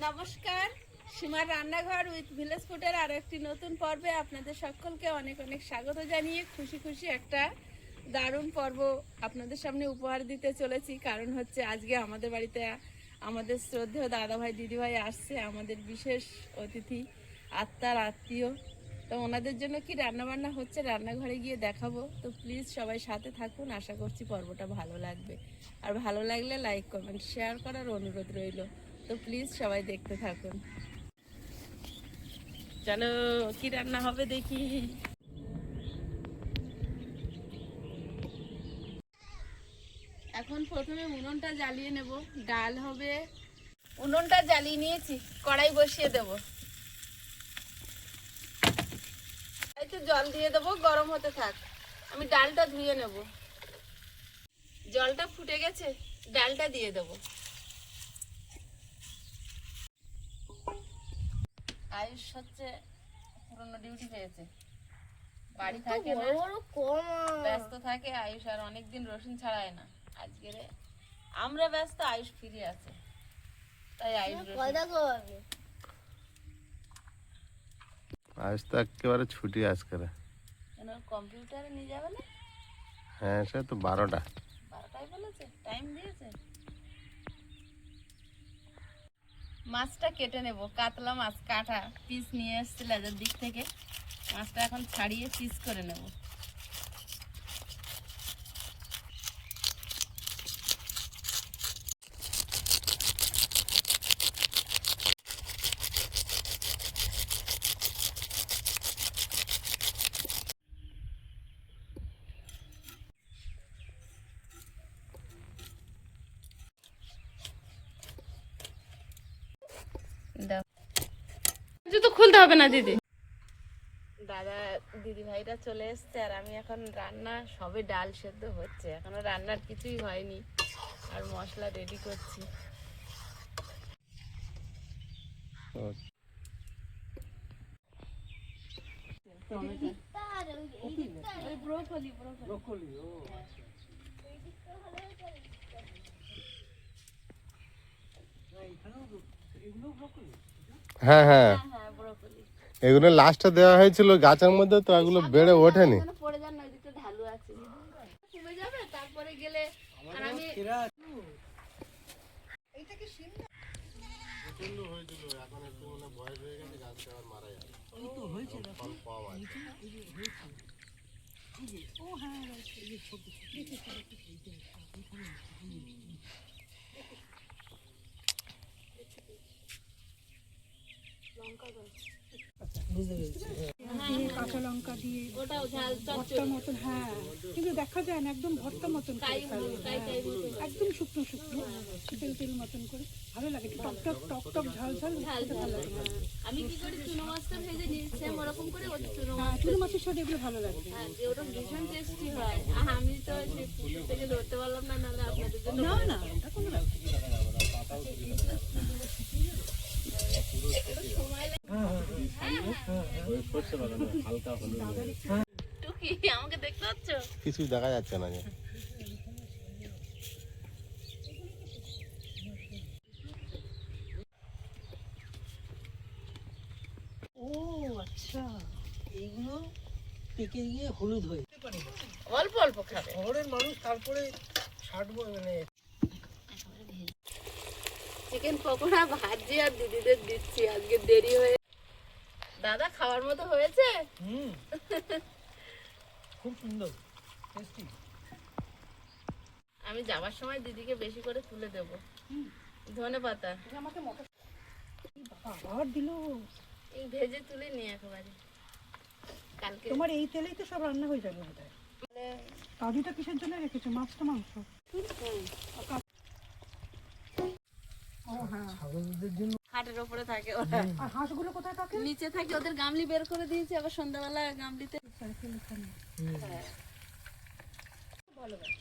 নমস্কার, সীমার রান্নাঘর উইথ ভিলেজ ফুডের আরো একটি নতুন পর্বে আপনাদের সকলকে অনেক অনেক স্বাগত জানিয়ে খুশি খুশি একটা দারুণ পর্ব আপনাদের সামনে উপহার দিতে চলেছি। কারণ হচ্ছে আজকে আমাদের বাড়িতে আমাদের শ্রদ্ধেয় দাদাভাই দিদিভাই আসছে, আমাদের বিশেষ অতিথি, আত্মার আত্মীয়। তো ওনাদের জন্য কি রান্নাবান্না হচ্ছে রান্নাঘরে গিয়ে দেখাবো। তো প্লিজ সবাই সাথে থাকুন, আশা করছি পর্বটা ভালো লাগবে। আর ভালো লাগলে লাইক কমেন্ট শেয়ার করার অনুরোধ রইল। তো প্লিজ সবাই দেখতে থাকুন। চলো কি রান্না হবে দেখি। এখন প্রথমে উনুনটা জ্বালিয়ে নেব, ডাল হবে। উনুনটা জ্বালিয়ে নিয়েছি, কড়াই বসিয়ে দেব। একটু জল দিয়ে দেবো, গরম হতে থাক। আমি ডালটা ধুয়ে নেব। জলটা ফুটে গেছে, ডালটা দিয়ে দেবো। আয়ুষ হচ্ছে পুরনো ডিউটি পেয়েছে, বাড়ি থাকে না, ব্যস্ত থাকে আয়ুষ, আর অনেকদিন রসুন ছাড়ায় না। আজকে আমরা ব্যস্ত, আয়ুষ ফিরে আছে, তাই আয়ুষ আজ তো একেবারে ছুটি আজকে। কম্পিউটারে নিয়ে যাবে না? হ্যাঁ, সে তো 12টা বলেছে, টাইম দিয়েছে। মাছটা কেটে নেব, কাতলা মাছ কাটা পিস নিয়ে এসেছে লেজের দিক থেকে। মাছটা এখন ছাড়িয়ে পিস করে নেব। জুতো খুলতে হবে না দিদি। দাদা দিদি ভাইরা চলে এসছে, আর আমি এখন রান্না সবে ডাল সেদ্ধ হচ্ছে, এখনো রান্নার কিছুই হয়নি, আর মশলা রেডি করছি। হ্যাঁ হ্যাঁ, এগুলো লাস্টে দেওয়া হয়েছিল গাছের মধ্যে, তো এগুলো বেড়ে ওঠেনি। পড়ে যান, ওইদিকে ঢালু আছে, কমে যাবে তারপরে গেলে। আর আমি কাঁচা লঙ্কা দিয়ে ভর্তার মতন, হ্যাঁ, কিন্তু দেখা যায় না একদম ভর্তা মতন করে ফেলে, একদম শুকনো শুকনো তেল তেল মতন করে ভালো লাগে, টক টক টক টক ঝাল ঝাল ভালো লাগে। আমি কি করি, চুনো মাছটা ভেজে নিই সেম ওরকম করে, ওই চুনো হ্যাঁ, চুনো মাছের সাথে এগুলো ভালো লাগবে। ওটা ভীষণ টেস্টি হয়। আমি তো সেই পুকুর থেকে ধরতে পারলাম না, নাহলে আপনাদের জন্য। না না, ওটা কোনো ব্যাপার টুকি, আমাকে দেখতে পাচ্ছ? কিছুই দেখা যাচ্ছে না। ও আচ্ছা, এইগুলো পেকে গিয়ে হলুদ হয়ে অল্প অল্প খাবে শহরের মানুষ, তারপরে 60 মানে চিকেন পকোড়া ভাজি আর দিদিদের দিচ্ছি, আজকে দেরি হয়ে। দাদা খাওয়ার মতো হয়েছে? খুব সুন্দর টেস্টি। আমি যাওয়ার সময় দিদিকে বেশি করে তুলে দেব ধনে পাতা। আমাকে মটর আবার দিল, এই ভেজে তুলে নিয়ে একেবারে কালকে। তোমার এই তেলেই তো সব রান্না হয়ে যাবে বোধ হয়। কাজুটা কিসের জন্য রেখেছো? মাছটা মাংস? ও হ্যাঁ, ছাগলদের জন্য। হাটের ওপরে থাকে ওরা। আর হাঁসগুলো কোথায় থাকে? নিচে থাকে, ওদের গামলি বের করে দিয়েছি, আবার সন্ধ্যাবেলা গামলিতে।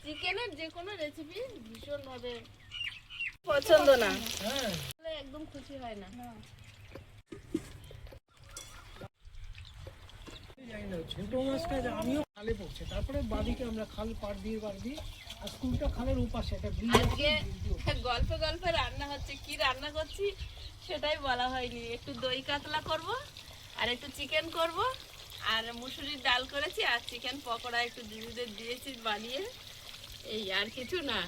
চিকেনের যে কোনো রেসিপি ভীষণ ভাবে পছন্দ না, একদম খুশি হয় না। ছোট মাছটা আমিও খালে পড়ছে, তারপরে বাদিকে আমরা খাল পার দিয়ে আর স্কুলটা খালের ওপাশে একটা আজকে গল্পে গল্পে রান্না হচ্ছে। কি রান্না করছি সেটাই বলা হয়নি। একটু দই কাতলা করব, আর একটু চিকেন করব, আর মুসুরির ডাল করেছি, আর চিকেন পকোড়া একটু দিদিদের দিয়েছি বানিয়ে। এই আর কিছু না।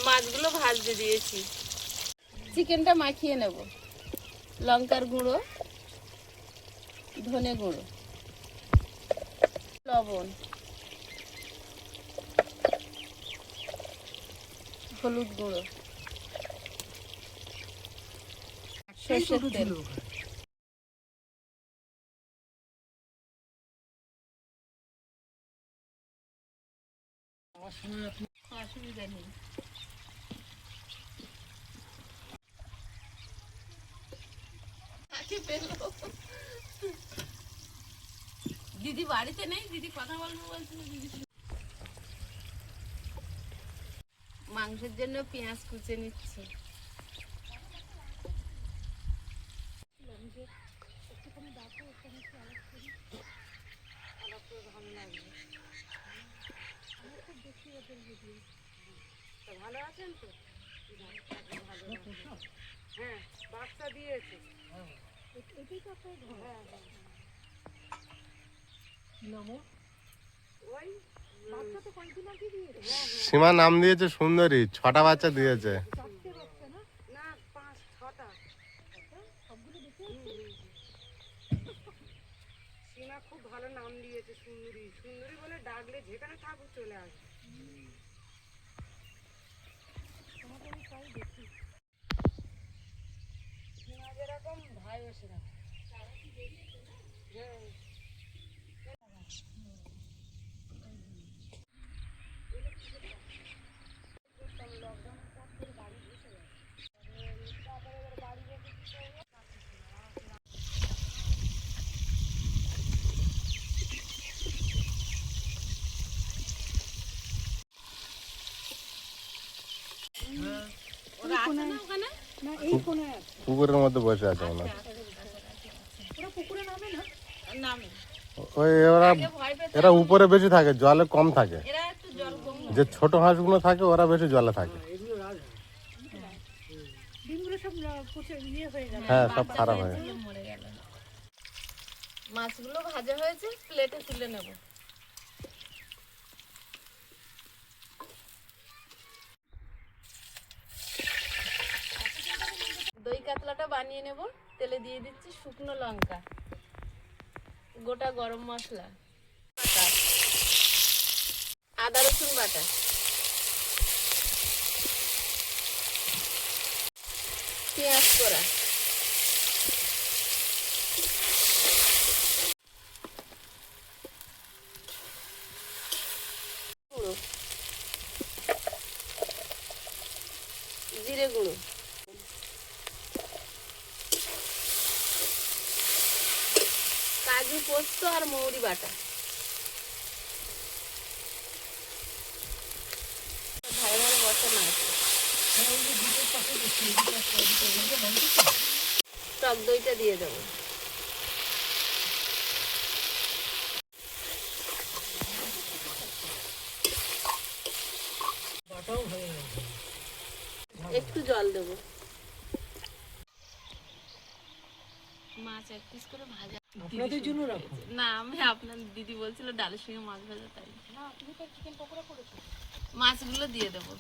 মাছগুলো ভাজতে দিয়েছি। চিকেনটা মাখিয়ে নেব। লঙ্কার গুঁড়ো, ধনে গুঁড়ো, লবণ, হলুদ গুঁড়ো, সর্ষের তেল। অসুবিধা নেই। দিদি বাড়িতে নেই, দিদি কথা বলবো বলছিল। দিদি মাংসের জন্য পেঁয়াজ কুচে নিচ্ছে। ভালো আছেন তো? হ্যাঁ, বাচ্চা দিয়েছে। এটাই তো আপনার ঘর। হ্যাঁ হ্যাঁ। ওই বাচ্চা তো কয়েকদিন আগে দিয়েছে। সীমা নাম দিয়েছে সুন্দরী, 6টা বাচ্চা দিয়েছে। চারটে বাচ্চা না? না, 5-6টা। সবগুলো দেখে সীমা খুব ভালো নাম দিয়েছে, সুন্দরী। সুন্দরী বলে ডাকলে যেখানে থাকুক চলে আসবে। তোমাকে আমি প্রায় দেখি। সীমা যেরকম ভাইও সেরকম। ওরা আছে না ওখানে? না, এই কোণে আছে। পুকুরের মধ্যে বসে আছে মনে হয়। ওরা পুকুরে নামে না? নামে। ওই এরা ভয় পেত। এরা উপরে বেশি থাকে, জলে কম থাকে। এরা একটু জল কম। যে ছোট হাঁসগুলো থাকে ওরা বেশি জলে থাকে। এগুলো রাজ ডিমগুলো সব পচে ইয়ে হয়ে গেল। হ্যাঁ, সব খারাপ হয়ে বাচ্চা মরে গেল। মাছগুলো ভাজা হয়েছে, প্লেটে তুলে নেব। দই কাতলাটা বানিয়ে নেব। তেলে দিয়ে দিচ্ছি শুকনো লঙ্কা, গোটা গরম মশলা, বাটা, আদা রসুন বাটা, পেঁয়াজ করা, গুঁড়ো, জিরে গুঁড়ো, কাজু পোস্ত আর মৌরি বাটা। ধারে ধারে বসানো আছে। টক দইটা দিয়ে দেবো। বাটাও হয়ে গেছে। একটু জল দেবো। মাছ এক পিস করে ভাজা। আপনাদের জন্য রাখুন। না, আমি আপনার দিদি বলছিল ডালের সঙ্গে মাছ ভাজা, তাই না, তুমি তো চিকেন পকোড়া করেছো। মাছগুলো দিয়ে দেবো।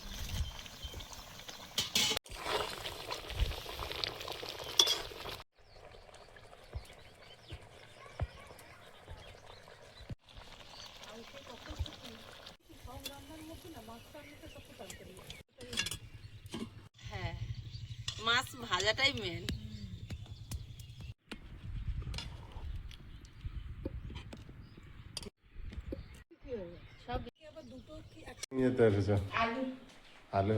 হ্যাঁ, মাছ ভাজাটাই মেন। সব নিয়েতে এসেছো আলু।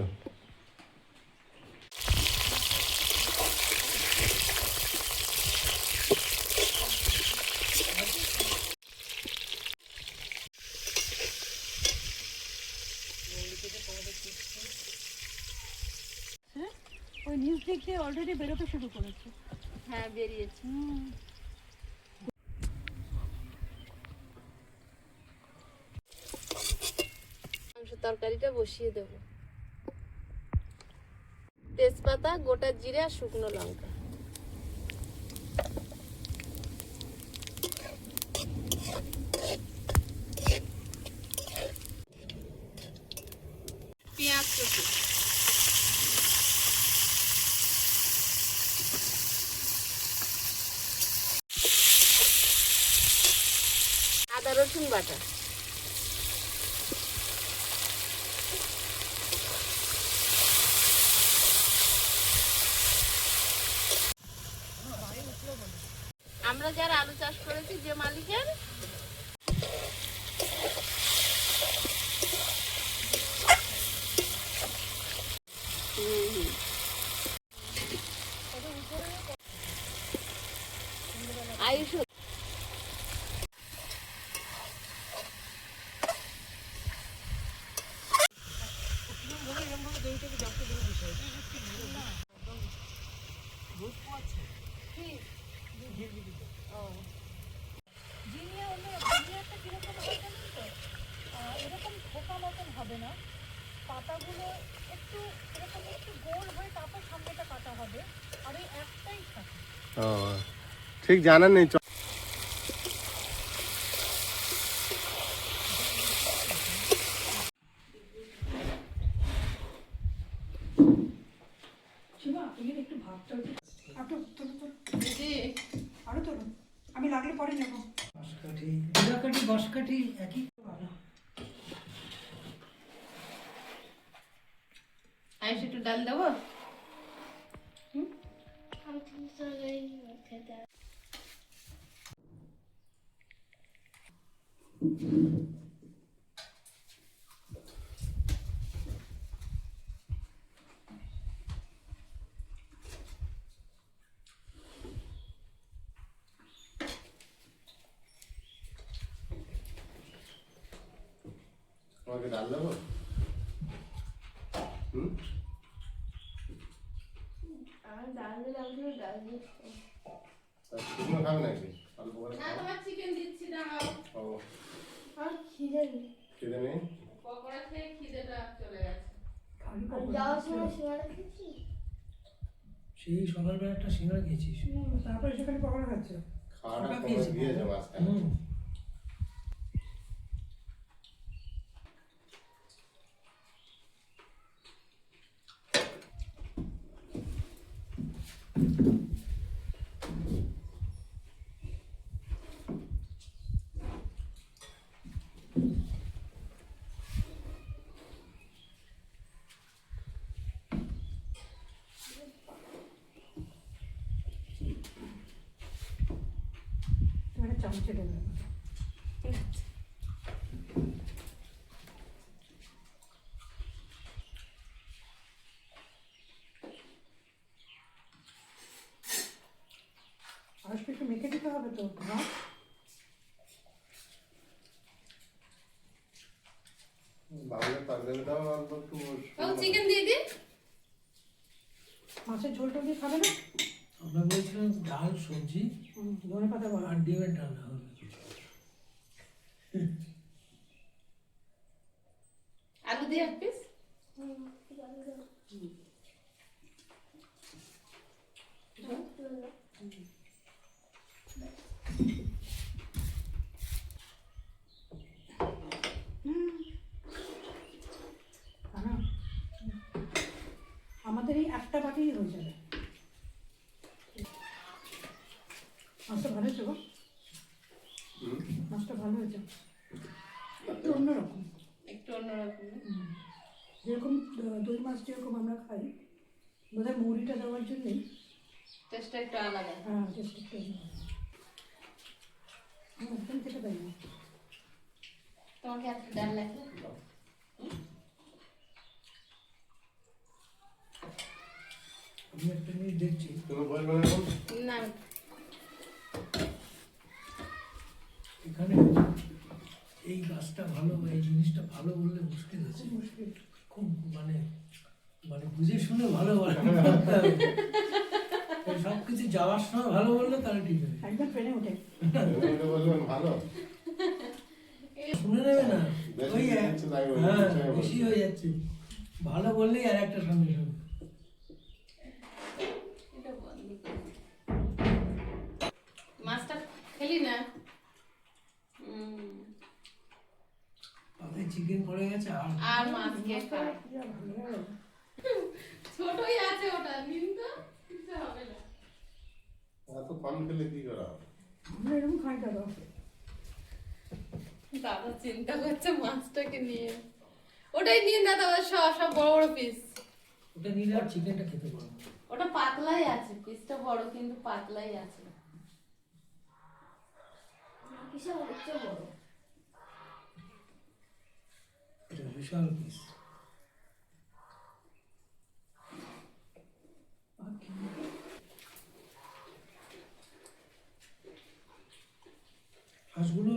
ওই নিউজ দিক দিয়ে অলরেডি বেরোতে শুরু করেছে। হ্যাঁ, বেরিয়েছি। মাংস তরকারিটা বসিয়ে দেবো। তেজপাতা, গোটা জিরে আর শুকনো লঙ্কা। পেঁয়াজ কুচি, আদা রসুন বাটা, আমরা যারা আলু চাষ করেছি যে মালিকের, আয়ুষ এরকম খোকা মতন হবে না, পাতাগুলো একটু এরকম একটু গোল হয়ে তারপর সামনেটা কাটা হবে, আর এই একটাই থাকে। ও ঠিক জানা নেই। একটু ভাবটা আরো তো আমি লাগলে পরে নেবো। বাঁশকাঠি, জিরাকাঠি, বাঁশকাঠি একই। আয়ুষ একটু ডাল দেবো। তোমাকে ডাল দেবো? শুকনো খাবে নাকি? অল্প করে খাও। তোমার চিকেন দিচ্ছি, দাঁড়াও। ও আর খিদে খিদে নেই? পকোড়া খেয়ে খিদেটা চলে গেছে। সেই সকালবেলা একটা সিঙ্গারা খেয়েছিস। তারপরে সেখানে পকোড়া খাচ্ছে। খাওয়াটা কমে দিয়েছে মাঝখানে। একটা চামচে দেবে। আজকে একটু মেখে দিতে হবে তো, না? বাবুকে তরকারি দাও অল্প একটু। চিকেন দিয়ে দিন। মাছের ঝোল টোল দিয়ে খাবে না? আমরা বলছিলাম ডাল, সবজি ধনে পাতা বলা। আর ডিমের ডাল হবে। আলু দিয়ে এক পিস। আমাদের এই একটা বাটিই হয়ে যাবে। মাছটা ভালো হয়েছে গো, মাছটা ভালো হয়েছে, একটু অন্যরকম। একটু অন্যরকম। যেরকম দই মাছ যেরকম আমরা খাই, বোধহয় মুড়িটা দেওয়ার জন্যই টেস্টটা একটু আলাদা। হ্যাঁ, টেস্ট একটু একদম খেতে পারি না। তোমাকে এত ডাল লাগবে? আমি একটা জিনিস দেখছি, তুমি বলবে না এখন? না, এখানে এই গাছটা ভালো, এই জিনিসটা ভালো বললে মুশকিল আছে। মুশকিল। খুব মানে মানে বুঝে শুনে ভালো বলে সব কিছু যাওয়ার সময় ভালো বললে তাহলে ঠিক আছে। একদম ট্রেনে উঠে তুমি বলবেন ভালো? শুনে নেবে না, বেশি ওই হচ্ছে তাই বলছি, হ্যাঁ বিষয় বলছি। বেশি হয়ে যাচ্ছে। ভালো বললেই আর একটা সঙ্গে সঙ্গে মাছটা খেলি না? পাতায় চিকেন পড়ে গেছে আর মাছ কে খায়? ছোটই আছে ওটা, নিন তো, কিছু হবে না। এত কম খেলে কি করা হবে? আমরা এরকম খাই দাদা। বাবা চিন্তা করছে মাছটাকে নিয়ে। ওটাই নিন দাদা, ওর সব সব বড় বড় পিস। ওটা নিলে আর চিকেনটা খেতে পারবো না। ওটা পাতলাই আছে, পিসটা বড় কিন্তু পাতলাই আছে। কিসের হচ্ছে বড়? এটা বিশাল পিস। হাঁসগুলো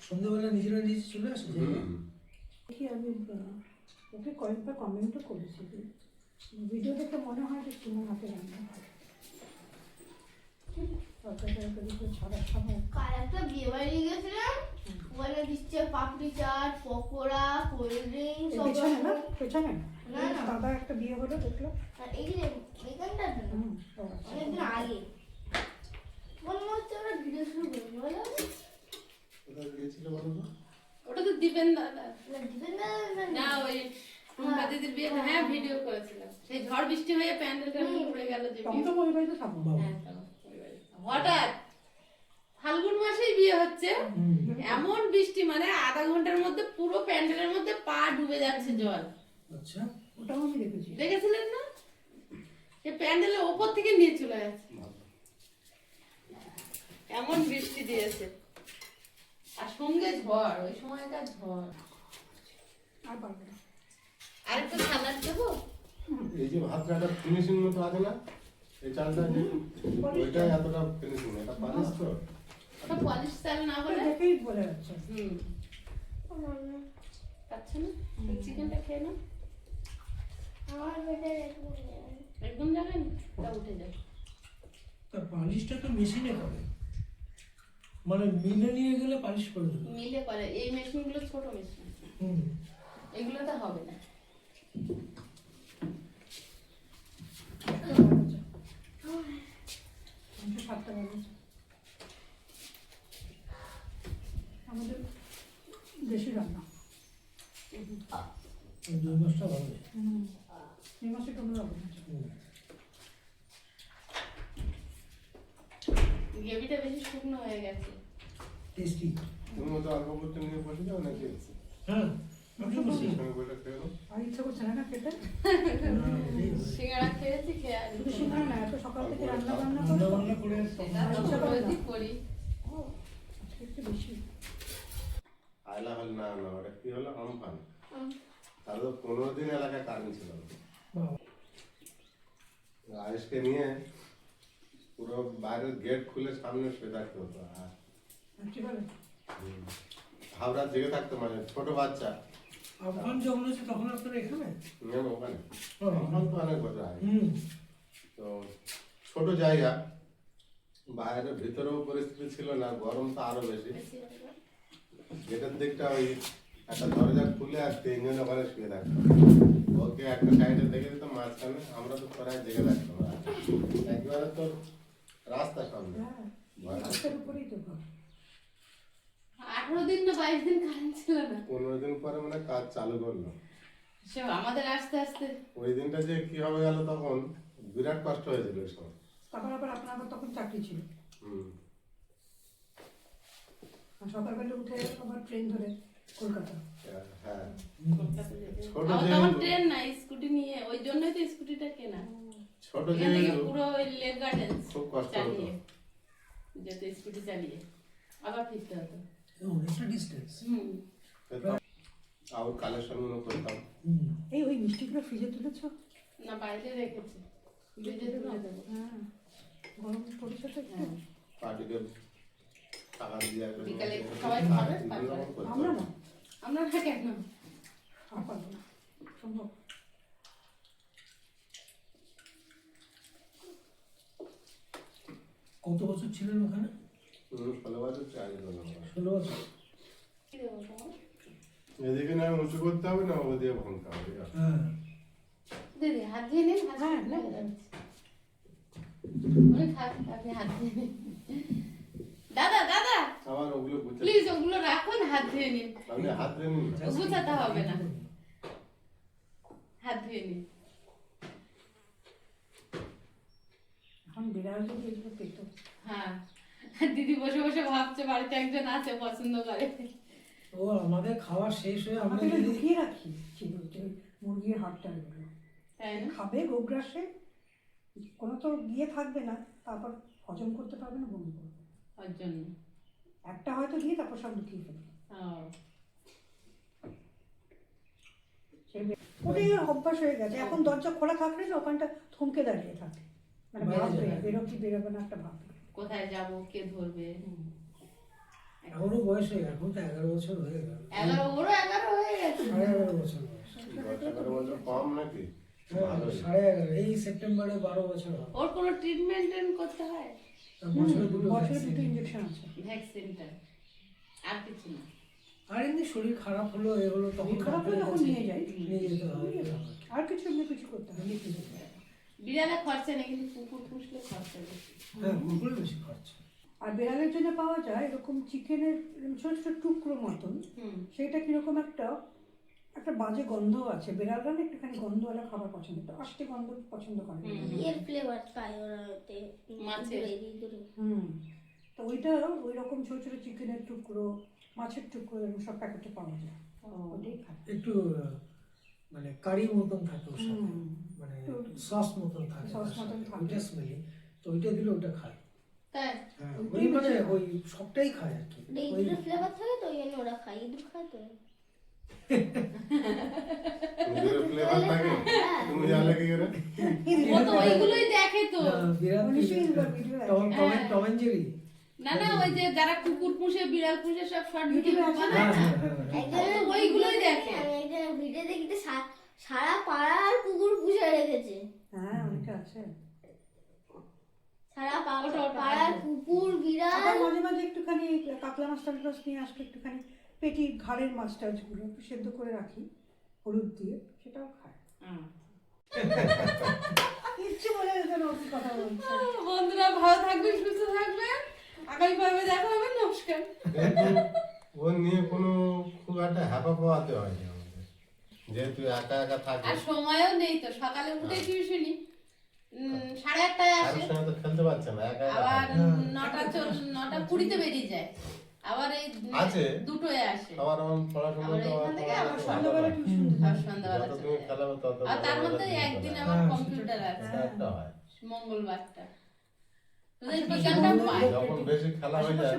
সন্ধ্যাবেলা নিজেরা নিজে চলে আসে জায়গায়? দেখি আমি ওকে কয়েকবার কমেন্টও করেছি, ভিডিও দেখে মনে হয় যে তোমার হাতে রান্না হয়। তরকারি করে ছড়ার সময় কাল একটা বিয়ে বাড়ি গেছিলাম, ওখানে দিচ্ছে পাপড়ি চাট, পকোড়া, কোল্ড ড্রিঙ্ক, সব পেছনে না, রকম। পেছনে না, না। দাদা একটা বিয়ে হলো দেখলাম। আর এই যে এখানটা না, ও আচ্ছা। অনেকদিন আগে মনে হচ্ছে ওরা ভিডিও শুরু করবে, বলো? কোথায় গিয়েছিল বলো তো? ওটা তো দিবেন দাদা। না, দিবেন না, না, না, না। ওই টুম্পা দিদির বিয়েতে হ্যাঁ ভিডিও করেছিলাম। সেই ঝড় বৃষ্টি হয়ে প্যান্ডেলটা উড়ে গেল যে তখন বিয়ে। তো ওই বাড়িতে থাকবো। হ্যাঁ, তখন ওই বাড়িতে। হঠাৎ ফাল্গুন মাসেই বিয়ে হচ্ছে, এমন বৃষ্টি মানে আধা ঘন্টার মধ্যে পুরো প্যান্ডেলের মধ্যে পা ডুবে যাচ্ছে জল। আচ্ছা, ওটাও আমি দেখেছি। দেখেছিলেন না? সে প্যান্ডেলের ওপর থেকে নিয়ে চলে গেছে, এমন বৃষ্টি দিয়েছে। আর সঙ্গে ঝড়, ওই সময়কার ঝড়। আর পারবো না। আর একটু সালাদ দেবো? এই যে ভাতটা একটা ফিনিশিং মতো আছে না, এই চালটা যে ওইটাই এতটা ফিনিশিং, এটা পালিশ তো। ওটা পলিশ চাল না ওটা বলে দেখেই বোঝা যাচ্ছে। পাচ্ছে না। চিকেনটা খেয়ে না, আমার পেটে এরকম নেই। একদম জানেন তা উঠে যায়। তা পালিশটা তো মেশিনে করে, মানে মিলে নিয়ে গেলে পালিশ করে দেবে। মিলে করে, এই মেশিনগুলো ছোট মেশিন, হুম। এগুলোতে হবে না। আমাদের দেশি রান্না। ওই 2 মাসটা ভালো। এই মাসে কোনো রকম আছে। গ্রেভিটা বেশি শুকনো হয়ে গেছে। টেস্টি। তুমি মতো অল্প করতে নিয়ে বসে যাও নাকি? হ্যাঁ, আমি বসি। সঙ্গে বসে খেয়ে নাও। আর ইচ্ছা করছে না খেতে। সিঙ্গাড়া খেয়েছি, খেয়ে আর শুধু সিঙ্গারা না, এত সকাল থেকে রান্না বান্না রান্না করে বান্না করে সেটা তো রোজই করি। আজকে একটু বেশি। আয়লা হল না, না ওটা কি হলো আমফান। তাহলে 15 দিন এলাকায় কারেন্ট ছিল না। বাহ, আয়েশকে নিয়ে পুরো বাইরের গেট খুলে সামনে শুয়ে থাকতে হতো। আর কি বলে? হাওড়া জেগে থাকতো, মানে ছোট বাচ্চা। আফগান যখন আছে তখন আপনারা এখানে? নেম ওখানে ও। আমফান তো অনেক বছর আগে। হুম। তো ছোট জায়গা, বাইরের ভিতরেও পরিস্থিতি ছিল না, গরম তো আরো বেশি। গেটের দিকটা ওই একটা দরজা খুলে আর 3 জন ওখানে শুয়ে থাকতো। ওকে একটা সাইডে দেখে দিত, মাঝখানে আমরা তো প্রায় জেগে থাকতাম। আর একেবারে তো রাস্তা সামনে, হ্যাঁ, ভয় লাগতো। রাস্তার উপরেই তো ঘর। 18 দিন না 22 দিন কারেন্ট ছিল না। 15 দিন পরে মানে কাজ চালু করলো। সে আমাদের আস্তে আস্তে ওই দিনটা যে কি হবে গেল, তখন বিরাট কষ্ট হয়েছিল ওই সময়। তারপর আবার আপনার আবার তখন চাকরি ছিল। হুম। আর সকালবেলা উঠে আবার ট্রেন ধরে কলকাতা। হ্যাঁ, কলকাতা যেতে। ছোট আমার যে তখন ট্রেন না, স্কুটি নিয়ে, ওই জন্যই তো স্কুটিটা কেনা। ছোট এখান থেকে যে পুরো ওই লেক গার্ডেন্স খুব কষ্ট হতো। চালিয়ে যেতে, স্কুটি চালিয়ে আবার ফিরতে হতো। অনেকটা ডিস্টেন্স। আর কালেকশন করতাম। এই ওই মিষ্টিগুলো ফ্রিজে তুলেছো? না, বাইরে রেখেছি, ফ্রিজে তুলে দেবো। হ্যাঁ, গরম পড়েছে তো একটু। পার্টিকে টাকা দিয়ে একটু বিকালে নিয়ে সবাই যেতে, খাবে, বিভিন্ন রকম করতাম। আমরা না, আমরা না কেন? আর পারবো না, সম্ভব। কত বছর ছিলেন ওখানে? 16 বছর চাকরি করলাম। 16 বছর। কি দেবো তোমার? এদিকে না উঁচু করতে হবে না ওদিকে ভাঙতে হবে। হ্যাঁ। দিদি হাত দিয়ে নিন, হাত হ্যাঁ, দিয়ে না, যাচ্ছে। ওই থাক, আপনি হাত ধুয়ে নিন। দাদা দাদা আবার ওগুলো গুছাতে প্লিজ ওগুলো রাখুন, হাত ধুয়ে নিন। আপনি হাত ধরে নিন। গুছাতে হবে না, হাত ধুয়ে নিন। এখন বিড়াল যদি এগুলো পেত, হ্যাঁ, দিদি বসে বসে ভাবছে বাড়িতে একজন আছে পছন্দ করে। ও আমাদের খাওয়া শেষ হয়ে আমরা আমাদের যদি লুকিয়ে রাখি ছিল যে মুরগির হাড়টা এগুলো তাই না? খাবে গোগ্রাসে, কোনো তো গিয়ে থাকবে না, তারপর হজম করতে পারবে না, বমি করবে। ওর জন্য একটা হয়তো দিয়ে তারপর সব লুকিয়ে ফেলবে। ওটাই ওর অভ্যাস হয়ে গেছে। এখন দরজা খোলা থাকলে না ওখানটা থমকে দাঁড়িয়ে থাকে, মানে বাইরে ভাববে যাবে। বেরো কি বেরোবে না একটা ভাববে। কোথায় যাব, কে ধরবে। এখনো বয়স হয়ে গেল, এখন তো 11 বছর হয়ে গেল, 11 ওরও 11 হয়ে গেছে। 11.5 বছর বয়স। 10-11 বছর কম নাকি? হ্যাঁ, ভালোই। 11.5 এই সেপ্টেম্বরে 12 বছর হবে। ওর কোনো ট্রিটমেন্ট করতে হয়? বছরে দুটো বছরে vaccine। দুটো ইঞ্জেকশন আছে। ভ্যাকসিনটা আর কিছু না। আর এমনি শরীর খারাপ হলো এগুলো তখন শরীর খারাপ হলে তখন নিয়ে যাই। নিয়ে যেতে হবে। আর কিছু এমনি কিছু করতে হবে না। বিড়ালে খরচা নেই, কিন্তু কুকুর পুষলে খরচা বেশি। হ্যাঁ, কুকুরে বেশি খরচা। আর বেড়ালের জন্য পাওয়া যায় এরকম চিকেনের ছোট ছোট টুকরো মতন, হুম, সেটা কিরকম একটা একটা বাজে গন্ধ আছে। বেড়ালরা না একটুখানি গন্ধওয়ালা খাবার পছন্দ করে, আষ্টে গন্ধ পছন্দ করে না। এর ফ্লেভার পায় ওরা, ওতে মাছের। তো ওইটা ওই রকম ছোট ছোট চিকেনের টুকরো, মাছের টুকরো এরকম সব প্যাকেটে পাওয়া যায়, ওটাই খায়। একটু মানে কারি মতন থাকে ওর সাথে, মানে সস মতন থাকে, সস মতন থাকে। ওইটা স্মেলি, তো ওইটা দিলে ওটা খায়। তাই হ্যাঁ, ওই মানে ওই সবটাই খায় আর কি। ওই ফ্লেভার থাকে তো, ওই জন্য ওরা খায়। ইঁদুর খায় তো। নিজের flavor থাকে? তুমি জানলে কি করে? ও তো ওইগুলোই দেখে তো। বিরাট নিশ্চয়ই ভিডিও আছে। Tom and Jerry. না না, ওই যে যারা কুকুর পুষে, বিড়াল পুষে, সব শর্ট ভিডিও ইউটিউবে আছে না? বানায়। হ্যাঁ হ্যাঁ হ্যাঁ। ও তো ওইগুলোই দেখে। আমি একটা ভিডিও দেখতে সারা পাড়ার কুকুর পুষে রেখেছে। হ্যাঁ অনেকে আছে। সারা পাড়ার কুকুর বিড়াল। আবার মাঝে মাঝে একটুখানি কাতলা মাছ টাতলা মাছ নিয়ে আসলে একটুখানি পেটির ঘাড়ের মাছ টাছগুলো একটু সেদ্ধ করে রাখি হলুদ দিয়ে, সেটাও খায়। হুম। ইচ্ছে বলে যেন ওর কথা বলছে। বন্ধুরা ভালো থাকবেন, সুস্থ থাকবেন, আগামী পর্বে দেখা হবে। নমস্কার। কিন্তু ও নিয়ে কোনো খুব একটা হ্যাপা পাওয়াতে হয়নি আমাদের, যেহেতু একা একা থাকে। আর সময়ও নেই তো, সকালে উঠে টিউশনি 8:30টায় কারোর আসে, সঙ্গে তো খেলতে পারছে না, একা একা আবার থাকে। 9:20 বেরিয়ে যায়, আবার এই আছে। 2টোয় আসে, আবার আমার পড়াশোনা আবার তো এখান থেকে আবার সন্ধ্যাবেলা টিউশন আর সন্ধ্যাবেলা যত চলে তুমি যায়। খেলাবে তত আর তার ভালো মধ্যে ভালো একদিন জিনিস আমার হ্যাঁ, কম্পিউটার আছে, হয়। একটা হয়। মঙ্গলবারটা। তোদের আচ্ছা, বিকালটা পাই। যখন বেশি খেলা হয়ে যায়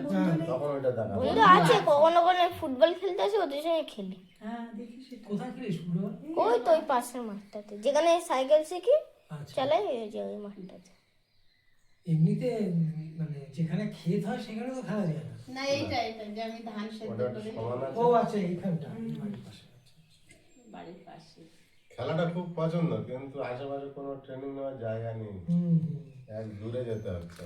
তখন ওইটা দেখা বন্ধু আছে, কখনো কখনো ফুটবল খেলতে আসে, ওদের সঙ্গে খেলি। হ্যাঁ দেখি সেটা। কোথায় খেলিস ফুটবল? ওই তো ওই পাশের মাঠটাতে, যেখানে সাইকেল শিখি আচ্ছা, চালাই, ওই যে ওই মাঠটাতে। এমনিতে মানে যেখানে ক্ষেত হয় সেখানে তো খেলা যায় না। না এইটা যে আমি ধান সেদ্ধ ওটা করে সমান আছে। ও আচ্ছা, এইখানটা বাড়ির পাশে। বাড়ির পাশে। খেলাটা খুব পছন্দ, কিন্তু আশেপাশে কোনো ট্রেনিং নেওয়ার জায়গা নেই, হুম হুম। এক দূরে যেতে হচ্ছে।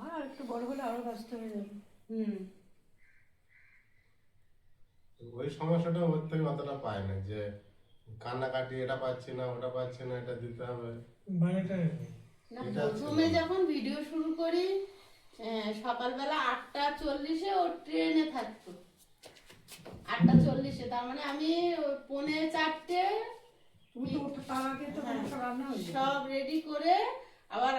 আর একটু বড় হলে আরো ব্যস্ত হয়ে যাবে। হুম। ওই সমস্যাটা ওর থেকে অতটা পায় না, যে কান্নাকাটি, এটা পাচ্ছি না ওটা পাচ্ছি না, এটা দিতে হবে। বাড়িটা না, এটা প্রথমে যখন ভিডিও শুরু করি সকালবেলা 8:40-এ ওর ট্রেনে থাকতো, 8:40-এ, তার মানে আমি 3:45-এ তুমি তো ওঠা তার আগে তো তোমার সব রান্না হয়ে যাবে। সব রেডি করে, আবার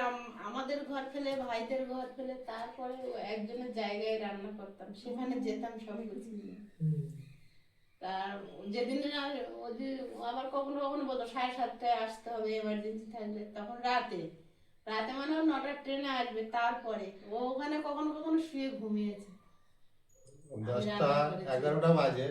আমাদের ঘর ফেলে, ভাইদের ঘর ফেলে, তারপরে একজনের জায়গায় রান্না করতাম, সেখানে যেতাম সব কিছু নিয়ে। হুম। তার যেদিন আবার কখনো কখনো বলতো 7:30টায় আসতে হবে, এমার্জেন্সি থাকলে, তখন রাতে মানে ও 9টার ট্রেনে আসবে, তারপরে ও ওখানে কখনো কখনো শুয়ে ঘুমিয়েছে। 10টা 11টা বাজে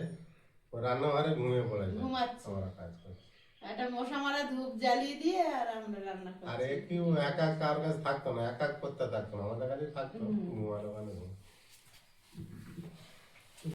ও রান্নাঘরে ঘুমিয়ে পড়েছে, ঘুমাচ্ছে। আমরা কাজ করছি। একটা মশা মারা ধূপ জ্বালিয়ে দিয়ে আর আমরা রান্না আর করছি। একই একা কার কাছে থাকতো না, একা করতে থাকতো না, আমাদের কাছে থাকতো, ঘুমার ওখানে ঘুম।